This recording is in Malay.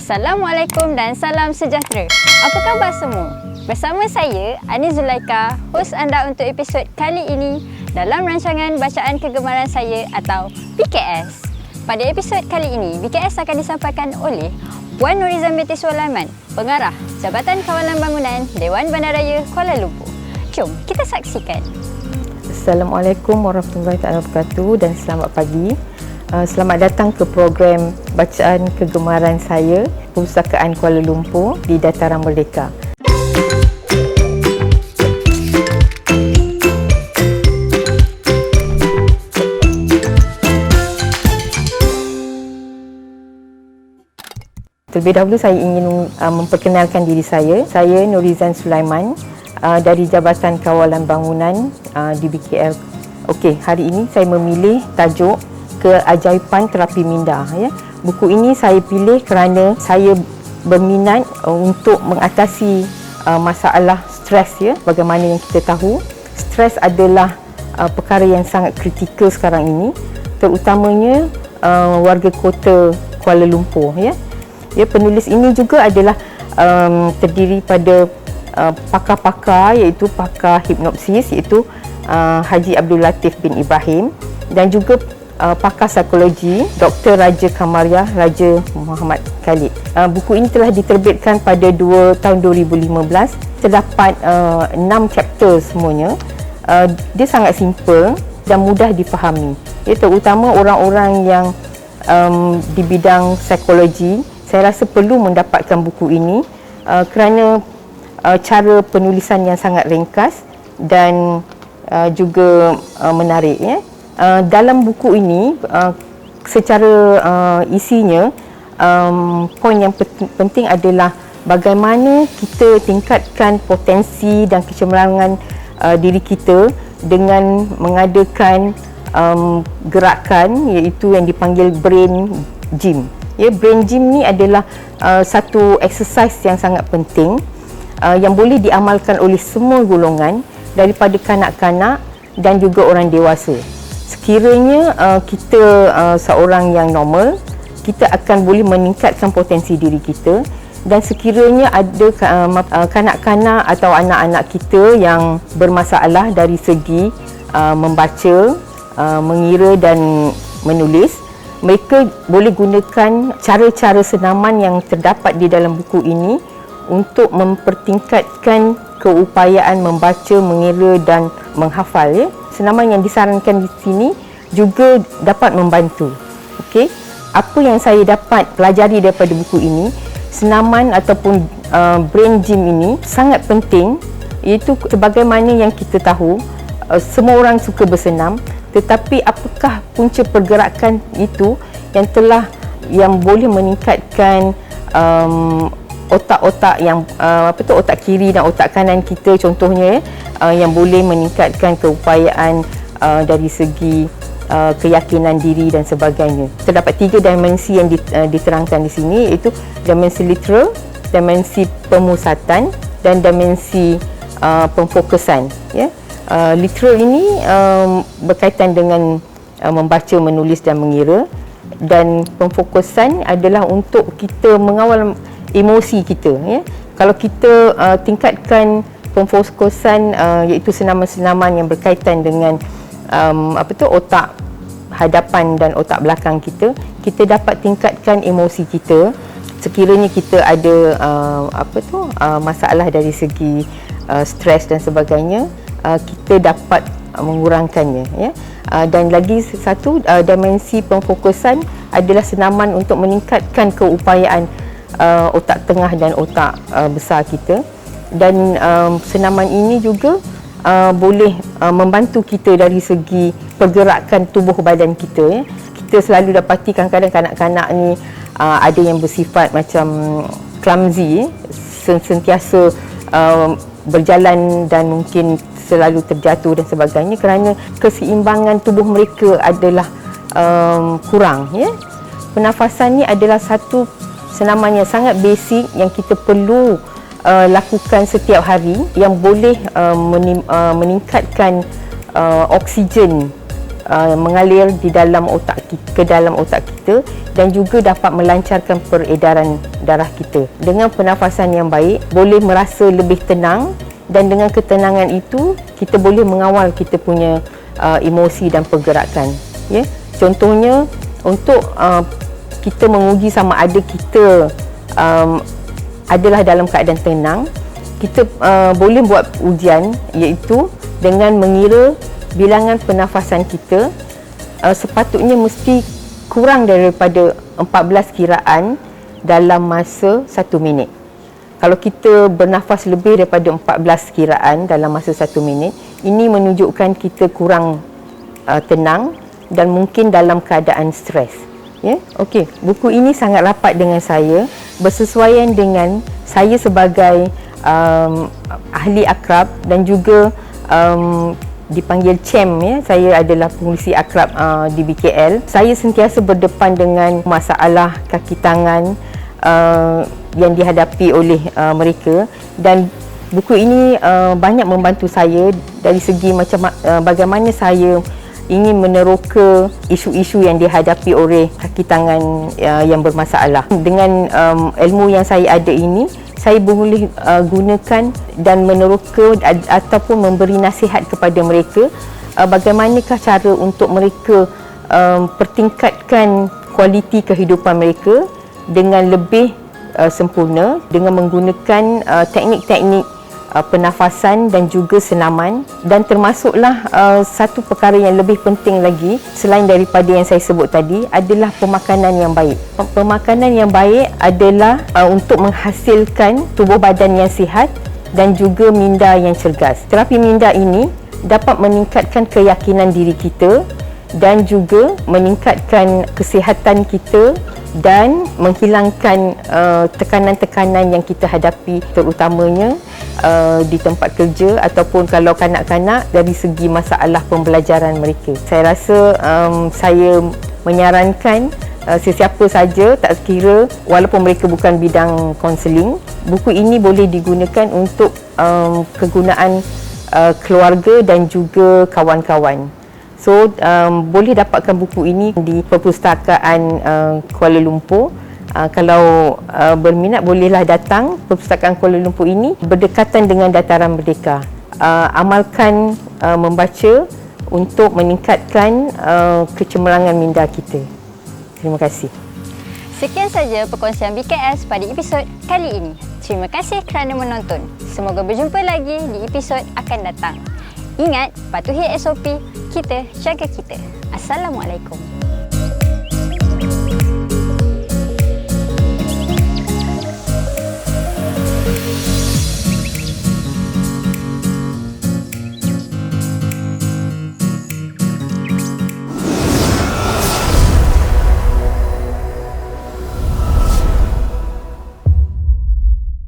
Assalamualaikum dan salam sejahtera. Apa khabar semua? Bersama saya, Ani Zulaika, hos anda untuk episod kali ini dalam rancangan Bacaan Kegemaran Saya atau BKS. Pada episod kali ini, BKS akan disampaikan oleh Puan Nurizan binti Sulaiman, Pengarah Jabatan Kawalan Bangunan Dewan Bandaraya Kuala Lumpur. Jom kita saksikan. Assalamualaikum warahmatullahi wabarakatuh dan selamat pagi. Selamat datang ke program Bacaan Kegemaran Saya Perpustakaan Kuala Lumpur di Dataran Merdeka. Terlebih dahulu saya ingin memperkenalkan diri saya. Saya Nurizan Sulaiman dari Jabatan Kawalan Bangunan di BKL. Okey, hari ini saya memilih tajuk Keajaiban Terapi Minda. Buku ini saya pilih kerana saya berminat untuk mengatasi masalah stres. Bagaimana yang kita tahu, stres adalah perkara yang sangat kritikal sekarang ini, terutamanya warga kota Kuala Lumpur. Penulis ini juga adalah terdiri pada pakar-pakar, iaitu pakar hipnosis, iaitu Haji Abdul Latif bin Ibrahim, dan juga pakar psikologi Dr. Raja Kamariah Raja Muhammad Khalid. Buku ini telah diterbitkan pada tahun 2015. Terdapat 6 chapter semuanya. Dia sangat simple dan mudah difahami. Terutama orang-orang yang di bidang psikologi, saya rasa perlu mendapatkan buku ini kerana cara penulisan yang sangat ringkas dan juga menarik. Dalam buku ini, secara isinya, poin yang penting adalah bagaimana kita tingkatkan potensi dan kecemerlangan diri kita dengan mengadakan gerakan, iaitu yang dipanggil brain gym. Brain gym ni adalah satu exercise yang sangat penting yang boleh diamalkan oleh semua golongan, daripada kanak-kanak dan juga orang dewasa. Sekiranya kita seorang yang normal, kita akan boleh meningkatkan potensi diri kita, dan sekiranya ada kanak-kanak atau anak-anak kita yang bermasalah dari segi membaca, mengira dan menulis, mereka boleh gunakan cara-cara senaman yang terdapat di dalam buku ini untuk mempertingkatkan keupayaan membaca, mengira dan menghafal. Senaman yang disarankan di sini juga dapat membantu. Okey, apa yang saya dapat pelajari daripada buku ini, senaman ataupun brain gym ini sangat penting, iaitu sebagaimana yang kita tahu, semua orang suka bersenam, tetapi apakah punca pergerakan itu yang boleh meningkatkan otak-otak yang otak kiri dan otak kanan kita contohnya, yang boleh meningkatkan keupayaan dari segi keyakinan diri dan sebagainya. Terdapat 3 dimensi yang diterangkan di sini, iaitu dimensi literal, dimensi pemusatan dan dimensi pemfokusan. Literal ini berkaitan dengan membaca, menulis dan mengira, dan pemfokusan adalah untuk kita mengawal emosi kita. Kalau kita tingkatkan pemfokusan, iaitu senaman-senaman yang berkaitan dengan otak hadapan dan otak belakang kita, kita dapat tingkatkan emosi kita. Sekiranya kita ada masalah dari segi stres dan sebagainya, kita dapat mengurangkannya. Dan lagi satu, dimensi pemfokusan adalah senaman untuk meningkatkan keupayaan otak tengah dan otak besar kita, dan senaman ini juga boleh membantu kita dari segi pergerakan tubuh badan kita. Kita selalu dapati kadang-kadang kanak-kanak ni ada yang bersifat macam clumsy, sentiasa berjalan dan mungkin selalu terjatuh dan sebagainya kerana keseimbangan tubuh mereka adalah kurang. Pernafasan ni adalah satu senaman yang sangat basic yang kita perlu lakukan setiap hari, yang boleh meningkatkan oksigen mengalir di dalam otak ke dalam otak kita dan juga dapat melancarkan peredaran darah kita. Dengan pernafasan yang baik, boleh merasa lebih tenang, dan dengan ketenangan itu kita boleh mengawal kita punya emosi dan pergerakan. Ya, contohnya untuk kita menguji sama ada kita adalah dalam keadaan tenang, kita boleh buat ujian, iaitu dengan mengira bilangan pernafasan kita sepatutnya mesti kurang daripada 14 kiraan dalam masa 1 minit. Kalau kita bernafas lebih daripada 14 kiraan dalam masa 1 minit, ini menunjukkan kita kurang tenang dan mungkin dalam keadaan stres. Ya, okey. Buku ini sangat rapat dengan saya, bersesuaian dengan saya sebagai ahli akrab dan juga dipanggil CHEM. Ya, saya adalah pengurusi akrab di BKL. Saya sentiasa berdepan dengan masalah kaki tangan yang dihadapi oleh mereka, dan buku ini banyak membantu saya dari segi macam bagaimana saya ingin meneroka isu-isu yang dihadapi oleh kaki tangan yang bermasalah. Dengan ilmu yang saya ada ini, saya boleh gunakan dan meneroka ataupun memberi nasihat kepada mereka bagaimanakah cara untuk mereka pertingkatkan kualiti kehidupan mereka dengan lebih sempurna dengan menggunakan teknik-teknik pernafasan dan juga senaman, dan termasuklah satu perkara yang lebih penting lagi selain daripada yang saya sebut tadi adalah pemakanan yang baik. Pemakanan yang baik adalah untuk menghasilkan tubuh badan yang sihat dan juga minda yang cergas. Terapi minda ini dapat meningkatkan keyakinan diri kita dan juga meningkatkan kesihatan kita dan menghilangkan tekanan-tekanan yang kita hadapi, terutamanya di tempat kerja ataupun kalau kanak-kanak dari segi masalah pembelajaran mereka. Saya rasa saya menyarankan sesiapa saja, tak kira walaupun mereka bukan bidang kaunseling, buku ini boleh digunakan untuk kegunaan keluarga dan juga kawan-kawan. So, boleh dapatkan buku ini di Perpustakaan Kuala Lumpur. Kalau berminat, bolehlah datang. Perpustakaan Kuala Lumpur ini berdekatan dengan Dataran Merdeka. Amalkan membaca untuk meningkatkan kecemerlangan minda kita. Terima kasih. Sekian saja perkongsian BKS pada episod kali ini. Terima kasih kerana menonton. Semoga berjumpa lagi di episod akan datang. Ingat, patuhi SOP, kita jaga kita. Assalamualaikum.